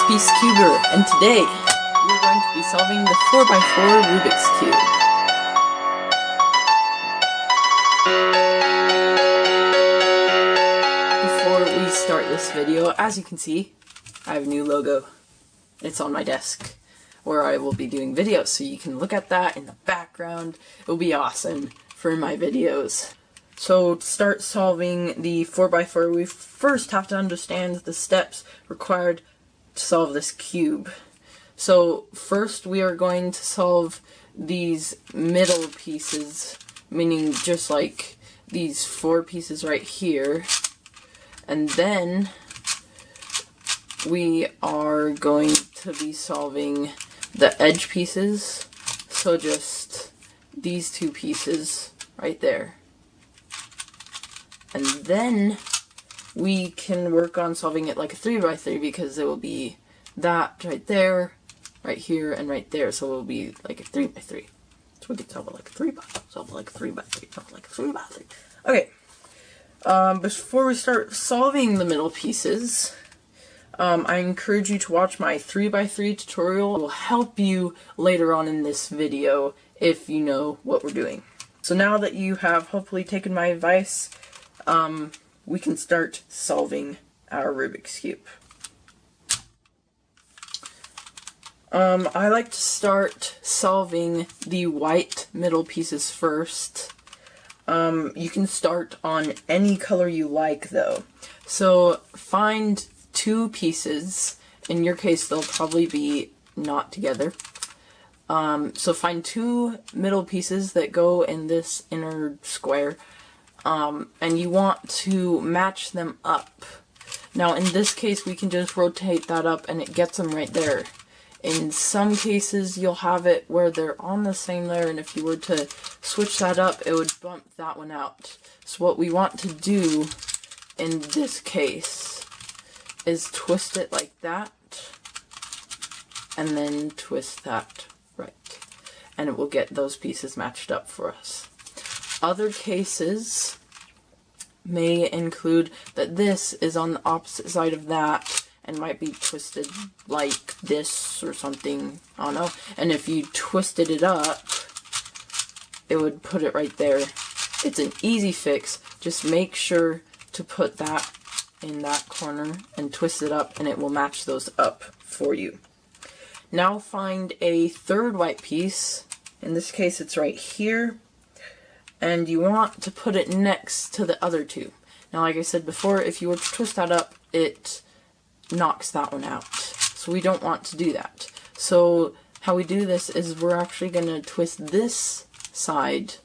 PEACEcuber, and today we're going to be solving the 4x4 Rubik's Cube. Before we start this video, as you can see, I have a new logo. It's on my desk, where I will be doing videos, so you can look at that in the background. It'll be awesome for my videos. So to start solving the 4x4, we first have to understand the steps required to solve this cube. So first we are going to solve these middle pieces, meaning just like these 4 pieces right here, and then we are going to be solving the edge pieces, so just these 2 pieces right there. And then we can work on solving it like a 3x3 because it will be that right there, right here, and right there. So it will be like a 3x3. So we can solve it like a 3x3, solve it like a 3x3, solve it like a 3x3. Okay. Before we start solving the middle pieces, I encourage you to watch my 3x3 tutorial. It will help you later on in this video if you know what we're doing. So now that you have hopefully taken my advice, we can start solving our Rubik's Cube. I like to start solving the white middle pieces first. You can start on any color you like though. So find 2 pieces. In your case they'll probably be not together. So find 2 middle pieces that go in this inner square. And you want to match them up. Now in this case we can just rotate that up and it gets them right there. In some cases you'll have it where they're on the same layer, and if you were to switch that up it would bump that one out. So what we want to do in this case is twist it like that and then twist that right, and it will get those pieces matched up for us. Other cases may include that this is on the opposite side of that and might be twisted like this or something, I don't know. And if you twisted it up, it would put it right there. It's an easy fix. Just make sure to put that in that corner and twist it up and it will match those up for you. Now find a third white piece. In this case it's right here. And you want to put it next to the other 2. Now, like I said before, if you were to twist that up, it knocks that one out. So we don't want to do that. So how we do this is we're actually going to twist this side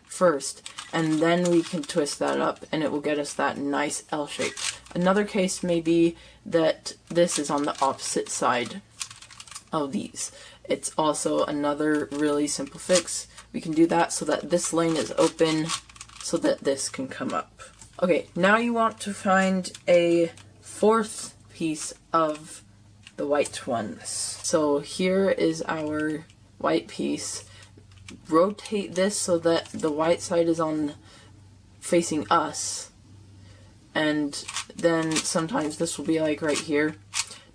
first, and then we can twist that up, and it will get us that nice L shape. Another case may be that this is on the opposite side of these. It's also another really simple fix. We can do that so that this lane is open so that this can come up. Okay, now you want to find a 4th piece of the white ones. So here is our white piece. Rotate this so that the white side is on facing us. And then sometimes this will be like right here.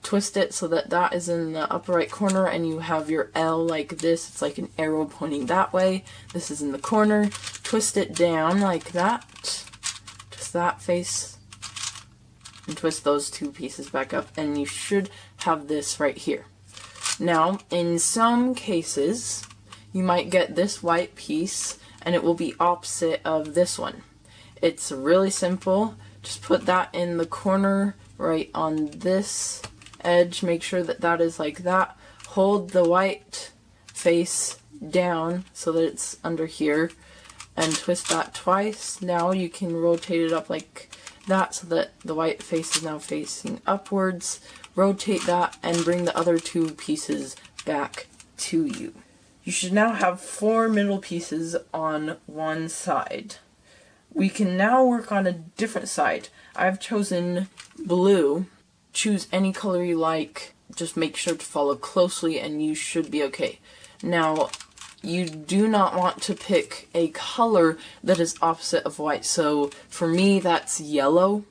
Twist it so that that is in the upper right corner and you have your L like this. It's like an arrow pointing that way. This is in the corner. Twist it down like that. Twist that face. And twist those 2 pieces back up. And you should have this right here. Now, in some cases, you might get this white piece and it will be opposite of this one. It's really simple. Just put that in the corner right on this edge. Make sure that that is like that. Hold the white face down so that it's under here and twist that twice. Now you can rotate it up like that so that the white face is now facing upwards. Rotate that and bring the other 2 pieces back to you. You should now have 4 middle pieces on one side. We can now work on a different side. I've chosen blue. Choose any color you like, just make sure to follow closely and you should be okay. Now, you do not want to pick a color that is opposite of white, so for me that's yellow.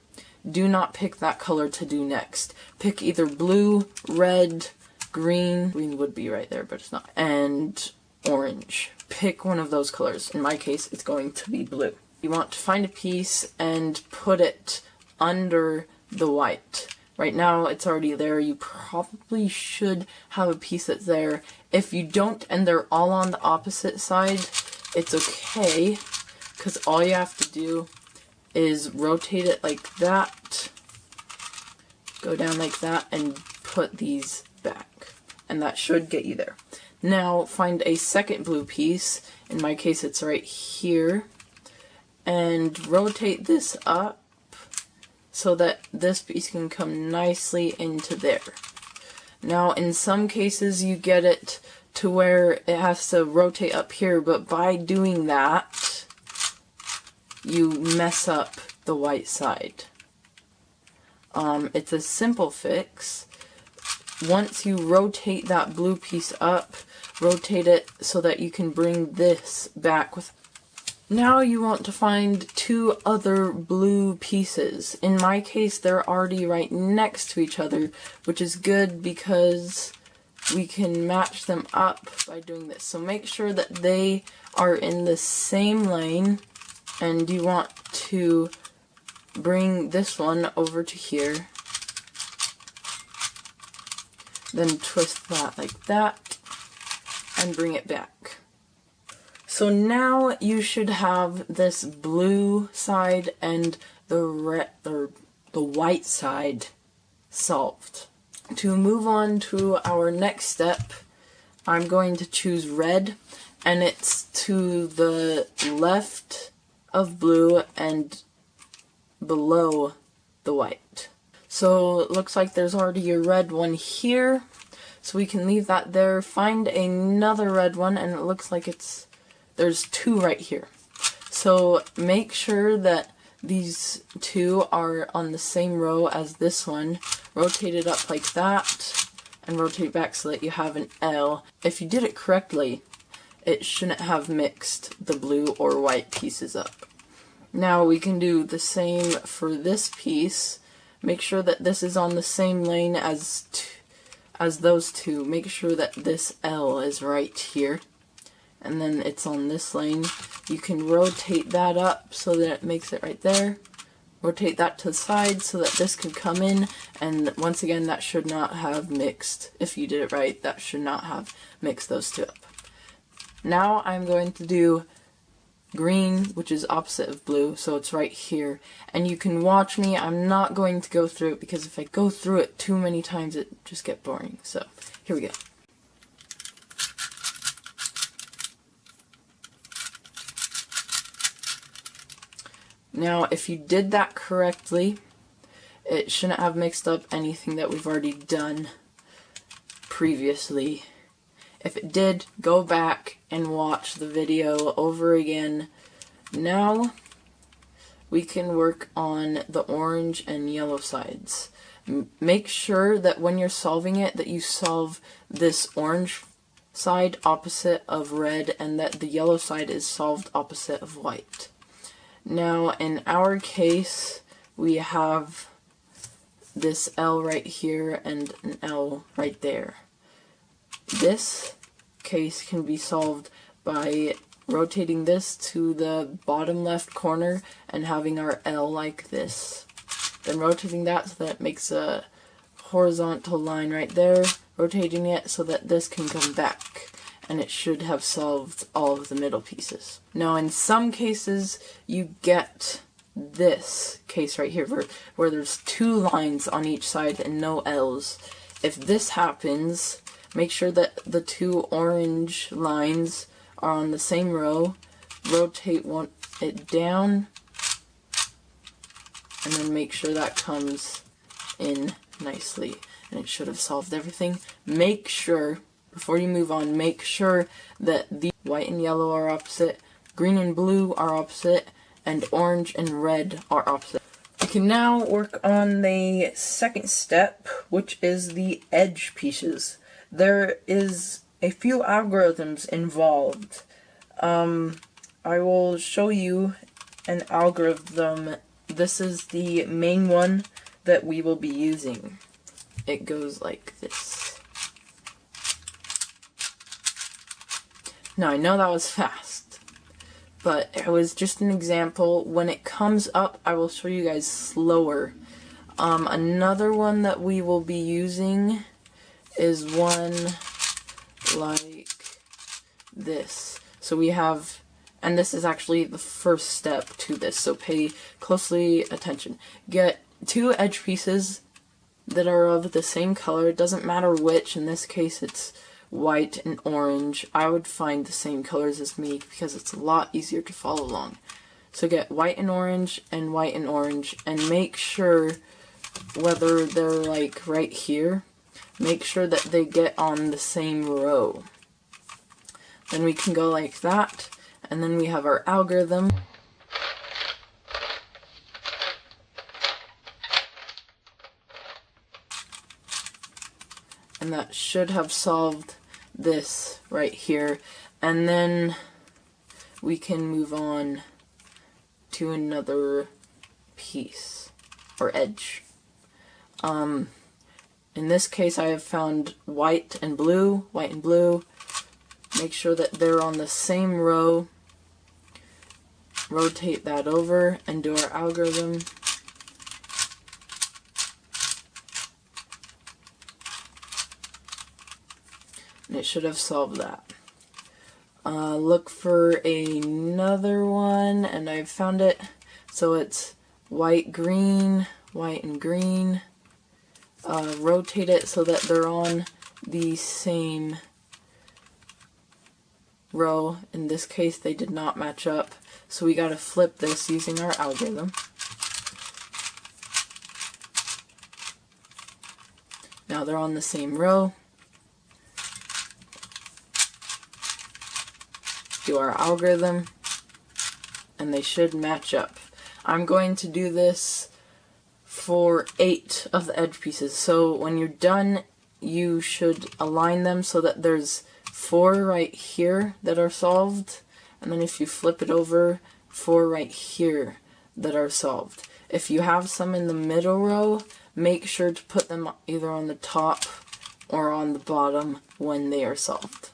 do not pick that color to do next. Pick either blue, red, green would be right there, but it's not, and orange. Pick one of those colors. In my case, it's going to be blue. You want to find a piece and put it under the white. Right now, it's already there. You probably should have a piece that's there. If you don't and they're all on the opposite side, it's okay, because all you have to do is rotate it like that, go down like that, and put these back. And that should get you there. Now, find a second blue piece. In my case, it's right here. And rotate this up so that this piece can come nicely into there. Now, in some cases, you get it to where it has to rotate up here, but by doing that, you mess up the white side. It's a simple fix. Once you rotate that blue piece up, rotate it so that you can bring this back with. Now you want to find two other blue pieces. In my case, they're already right next to each other, which is good because we can match them up by doing this. So make sure that they are in the same lane, and you want to bring this one over to here. Then twist that like that, and bring it back. So now you should have this blue side and the white side solved. To move on to our next step, I'm going to choose red, and it's to the left of blue and below the white. So it looks like there's already a red one here, so we can leave that there. Find another red one, and it looks like there's two right here. So make sure that these two are on the same row as this one. Rotate it up like that, and rotate back so that you have an L. If you did it correctly, it shouldn't have mixed the blue or white pieces up. Now we can do the same for this piece. Make sure that this is on the same lane as those two. Make sure that this L is right here, and then it's on this lane. You can rotate that up so that it makes it right there. Rotate that to the side so that this can come in, and once again, that should not have mixed. If you did it right, that should not have mixed those two up. Now I'm going to do green, which is opposite of blue, so it's right here. And you can watch me. I'm not going to go through it, because if I go through it too many times, it just gets boring. So here we go. Now, if you did that correctly, it shouldn't have mixed up anything that we've already done previously. If it did, go back and watch the video over again. Now, we can work on the orange and yellow sides. Make sure that when you're solving it, that you solve this orange side opposite of red, and that the yellow side is solved opposite of white. Now, in our case, we have this L right here and an L right there. This case can be solved by rotating this to the bottom left corner and having our L like this. Then rotating that so that it makes a horizontal line right there, rotating it so that this can come back, and it should have solved all of the middle pieces. Now, in some cases, you get this case right here where there's two lines on each side and no L's. If this happens, make sure that the two orange lines are on the same row, rotate it down, and then make sure that comes in nicely, and it should have solved everything. Make sure, before you move on, make sure that the white and yellow are opposite, green and blue are opposite, and orange and red are opposite. We can now work on the second step, which is the edge pieces. There is a few algorithms involved. I will show you an algorithm this is the main one that we will be using. It goes like this. Now I know that was fast, but it was just an example. When it comes up, I will show you guys slower. Another one that we will be using is one like this. So we have, and this is actually the first step to this, so pay closely attention. Get 2 edge pieces that are of the same color. It doesn't matter which. In this case it's white and orange. I would find the same colors as me because it's a lot easier to follow along. So get white and orange and white and orange, and make sure, whether they're like right here, make sure that they get on the same row. Then we can go like that, and then we have our algorithm. And that should have solved this right here. And then we can move on to another piece or edge. In this case I have found white and blue. Make sure that they're on the same row. Rotate that over and do our algorithm. And it should have solved that. Look for another one, and I've found it. So it's white, green, white and green. Rotate it so that they're on the same row. In this case they did not match up, so we gotta flip this using our algorithm. Now they're on the same row. Do our algorithm, and they should match up. I'm going to do this for 8 of the edge pieces, so when you're done you should align them so that there's 4 right here that are solved, and then if you flip it over, 4 right here that are solved. If you have some in the middle row, make sure to put them either on the top or on the bottom when they are solved.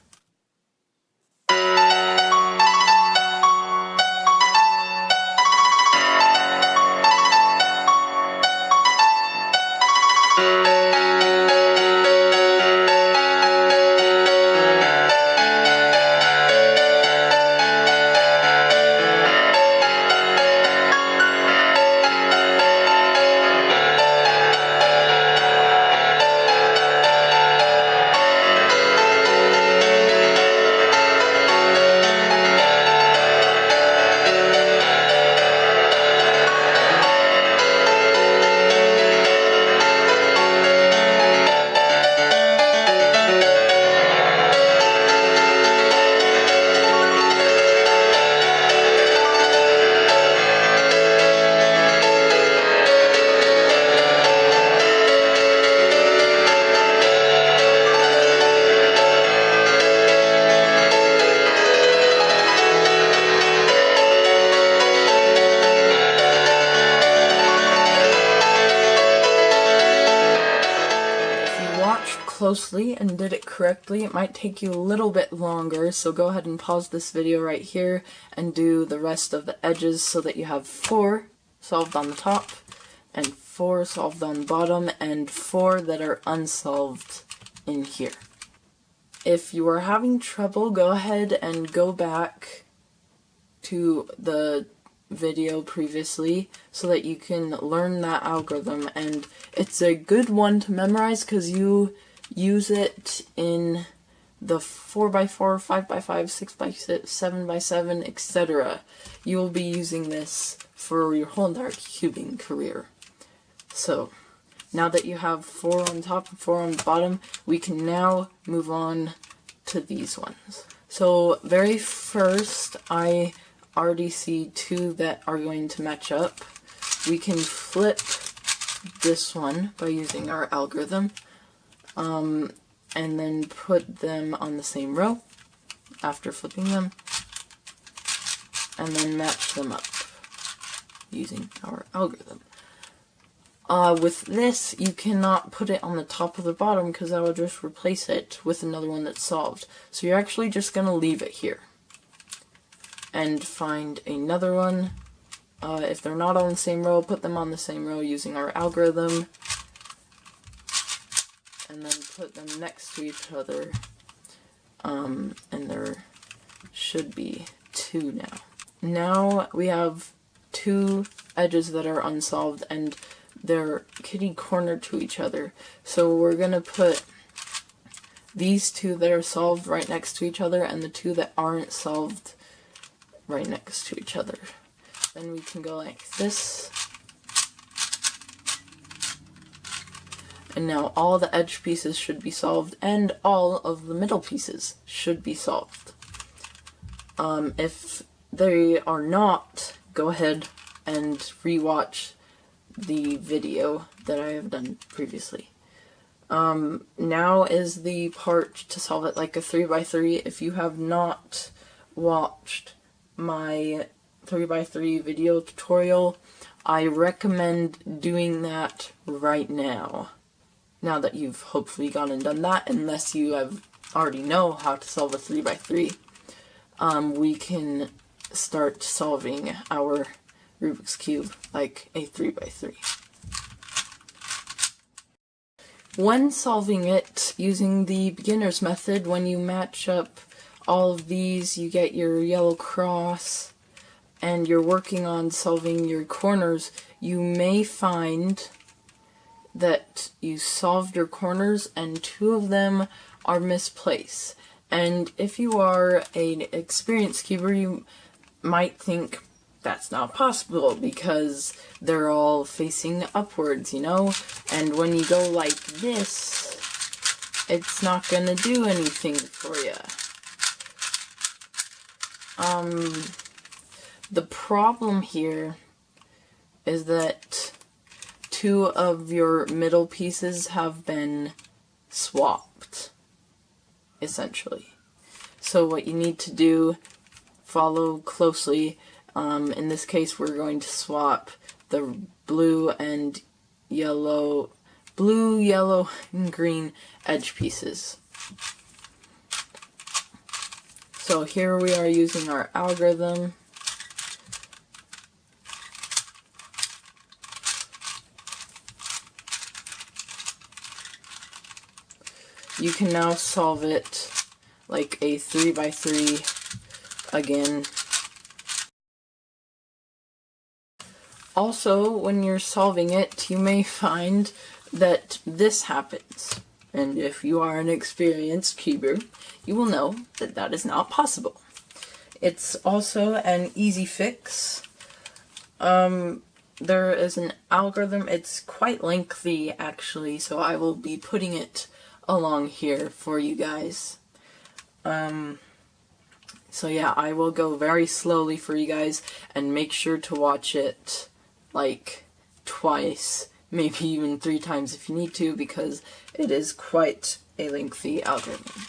Closely and did it correctly, it might take you a little bit longer, so go ahead and pause this video right here and do the rest of the edges so that you have 4 solved on the top and 4 solved on the bottom and 4 that are unsolved in here. If you are having trouble, go ahead and go back to the video previously so that you can learn that algorithm, and it's a good one to memorize because you use it in the 4x4, 5x5, 6x6, 7x7, etc. You will be using this for your whole entire cubing career. So, now that you have 4 on top and 4 on the bottom, we can now move on to these ones. So, very first, I already see 2 that are going to match up. We can flip this one by using our algorithm. And then put them on the same row after flipping them, and then match them up. using our algorithm. With this, you cannot put it on the top or the bottom because that will just replace it with another one that's solved. So you're actually just going to leave it here and find another one. If they're not on the same row, put them on the same row using our algorithm, and then put them next to each other, and there should be 2 now. Now we have 2 edges that are unsolved, and they're kitty corner to each other. So we're gonna put these 2 that are solved right next to each other, and the 2 that aren't solved right next to each other. Then we can go like this. And now all the edge pieces should be solved, and all of the middle pieces should be solved. If they are not, go ahead and rewatch the video that I have done previously. Now is the part to solve it like a 3x3. If you have not watched my 3x3 video tutorial, I recommend doing that right now. Now that you've hopefully gone and done that, unless you have already know how to solve a 3x3, we can start solving our Rubik's Cube like a 3x3. When solving it using the beginner's method, when you match up all of these, you get your yellow cross, and you're working on solving your corners, you may find that you solved your corners and 2 of them are misplaced. And if you are an experienced cuber, you might think that's not possible because they're all facing upwards, you know? And when you go like this, it's not gonna do anything for you. The problem here is that 2 of your middle pieces have been swapped, essentially. So what you need to do, follow closely. In this case, we're going to swap the blue, yellow, and green edge pieces. So here we are using our algorithm. You can now solve it like a 3x3 again. Also, when you're solving it, you may find that this happens. And if you are an experienced cuber, you will know that that is not possible. It's also an easy fix. There is an algorithm. It's quite lengthy, actually, so I will be putting it along here for you guys. So yeah, I will go very slowly for you guys, and make sure to watch it like twice, maybe even 3 times if you need to, because it is quite a lengthy algorithm.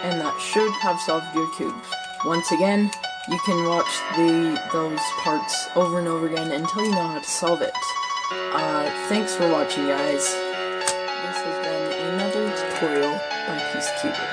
And that should have solved your cube. Once again, you can watch those parts over and over again until you know how to solve it. Thanks for watching, guys. This has been another tutorial by PEACEcuber.